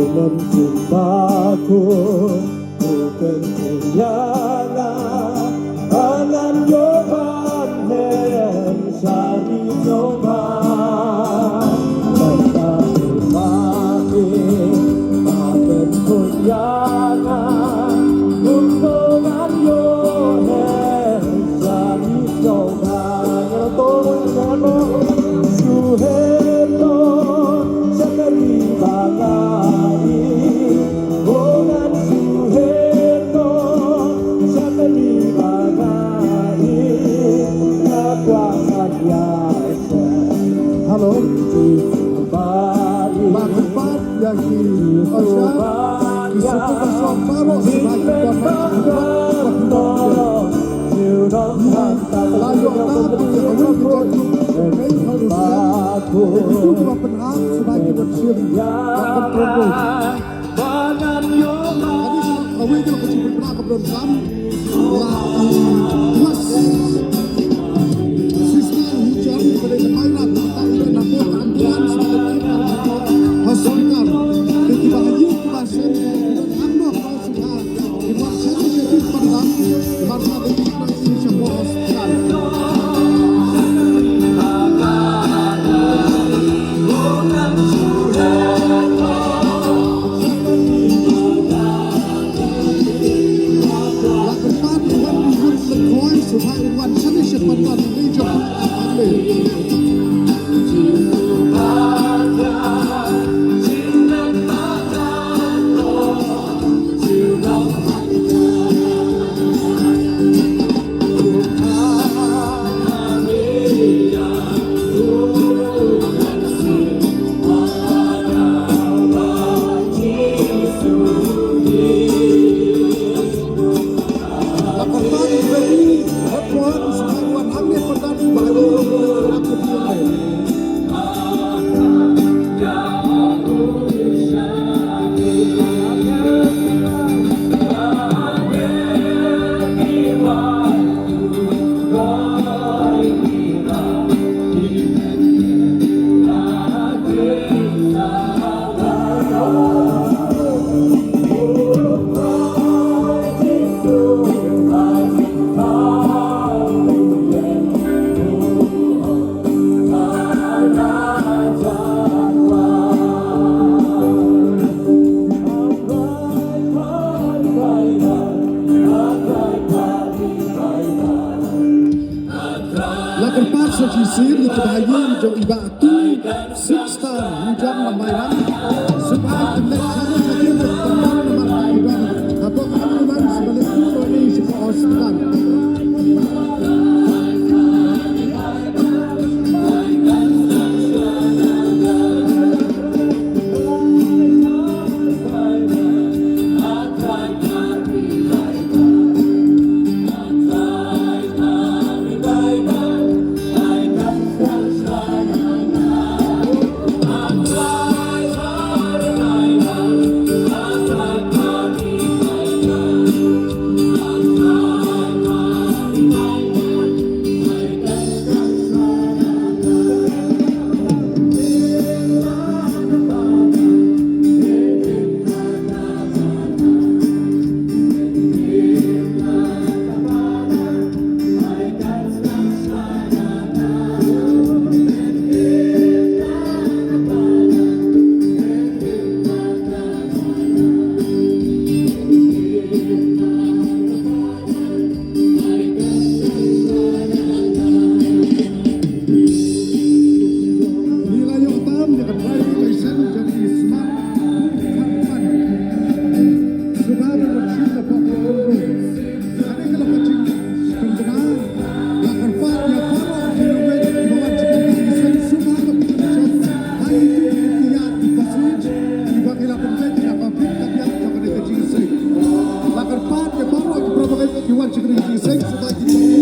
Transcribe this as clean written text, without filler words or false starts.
dengan cintaku bukan kehilangan alam jawaban yang sari jawaban tak mati akan kunjangan hubungan yang sari jawaban tolong suheto sakari bagari bukan suheto sakari bagari kakuatan biasa halo Bali Lakukan yang di Osha di suku Basong Paro sebagai Lalu aku yang menjadi itu dua penhak sebagai bersih akan perlu. Tadi kami itu kecil berperak keberadaan was sistem hujan pada kemarin tak ada nama bantuan sebagai hospital ketika haji pasien dan anda sudah diwakili jadi pendamping karena Indonesia hospital. Supaya wan sana siapa tuan ini jauh ambil. Sini kebahagiaan jauh ibatu sixta hujan lamairan supaya kendaraan hadir teman nomor iban atau keamanan sebalik pulau ini sebuah hospital. You want to